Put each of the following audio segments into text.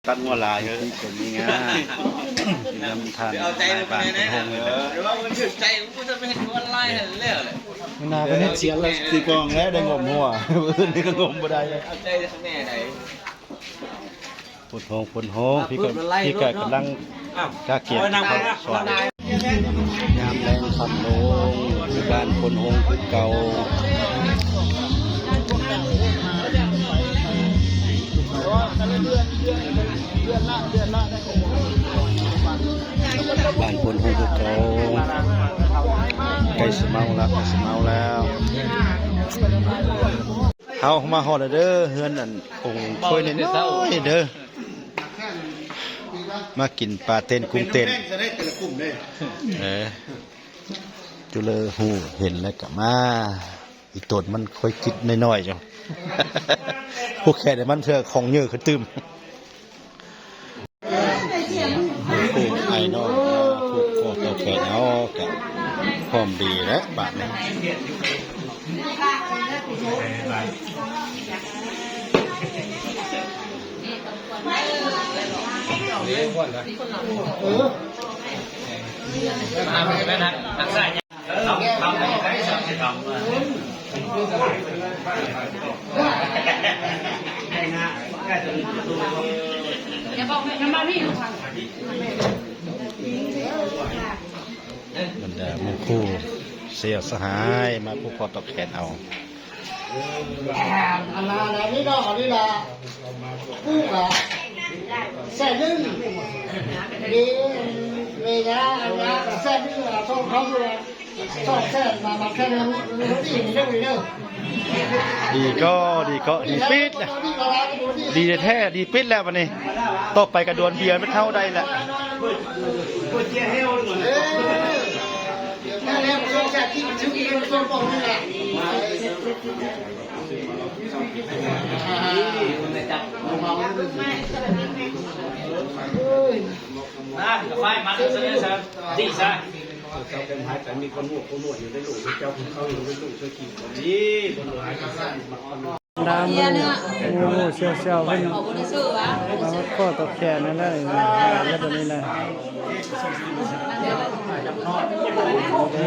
ตัดงัวลายเยอะ ที่คนนี้ง่ายนำทาน เอาใจ นาย ไป บ้าน ไหน เป็น นะ หงเลย หรือว่ามันถึงใจกูจะไม่เห็นวันไล่เห็นเรื่องเลย มันน่าเป็นเสียงแล้วตีกองแล้วได้งมหัวนี่ก็งมบ่ได้เลย เอาใจจะแม่ไหน ปวดหงพี่ก็กำลังกาเกียรสอนยามแรงคำลงที่บ้านคนหงคือเก่าบ้านคนหงคือเก่าใกล้สเมาแล้วเฮามาฮอดเด้อเฮือนอันองค์ค่อยน้อยเด้อมากินปลาเต้นกุ้งเต้นจุเลอหูเห็นแล้วก็มาอีตนมันค่อยคิดน้อยๆจังพวกแค่แต่มันเถอะของเยอะขึ้นตึมผูกไอ้น้องผูกคอตัวแขนเอากับพร้อมดีแล้วบาดนี้บรรดาหมู่คู่เสียสหายมาผูกคอตอกแขนเอาอันนั้นนี่ดอกนี่ละกู้กะแซ่ดึงดีเวียอันนั้นแซ่ดึงอ่ะช่องเขาด้วยช่องแซ่มาแค่นั้นนี่เรื่องเรื่องดีปิดนะดีแท้ดีปิดแล้ววันนี้ต่อไปกระดวนเบียร์ไม่เท่าใดแหละแค่แล้วช่องแซ่ที่มันชื่ออีกช่องปองนี่แหละไฟมันจะเนี่ยซะดีซะ เจ้าเป็นหายแต่มีคนหัวคนหนวดอยู่ในหลุมเจ้าคนเข้าอยู่ในหลุมช่วยกินคนนี้คนหายก็สั้นมาคน ดามโอ้เชี่ยวเพิ่นมาข้อตกแขนนั่นแหละแล้วตัวนี้แหละโอเค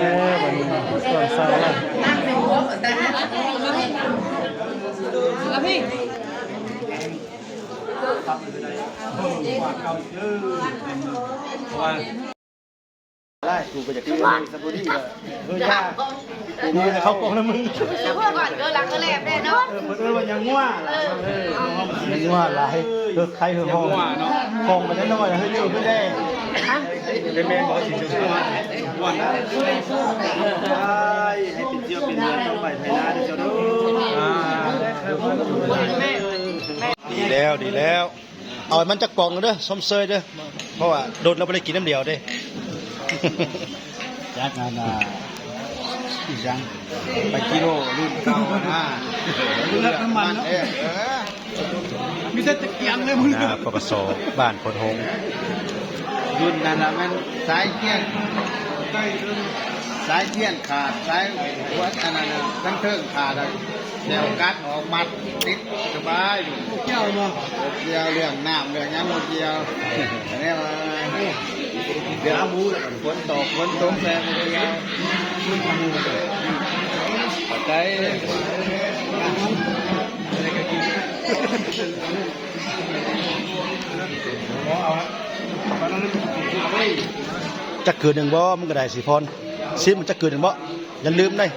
วันนี้ส่วนสาวละได้กูก็จะกินสปูดี้ก็เฮ้ยยากนี่เขาปองนะมึง เพื่อก่อนก็รักก็แลบได้เนาะ ว่ายังง่วง ยังว่าหลายใครเหอะห้องห้องมันน้อยๆเฮ้ยนี่ไม่ได้เป็นแมงบอกสิจะง่วงง่วงนะให้เป็นเที่ยวเป็นเดือนต้องไปไทยนาเจ้าดูดีแล้วเอามันจักปองเด้อส้มเซยเด้อเพราะว่าโดนเราไม่ได้กินน้ำเดียวเด้จากนั้นอีกยังไปกิโลรุ่นเก่าเลือดน้ำมันมีแต่ตะเกียงเลยมึงปปสบ้านพลหงรุ่นนั้นมันสายเทียนขาดสายหัวอันนั้นทั้งเทิงขาดแนวกัดออกมัดติดสบายเกี่ยวเนาะเกี่ยวเรื่องน้ำเรื่องยังหมดเกี่ยวเนี่ยมาเดี๋ยวมูฝนตกแรงเลยนะใจจะเกิดหนึ่งบ่มึงก็ได้สิพรซิมันจะเกิดหนึ่งบ่อย่าลืมเลย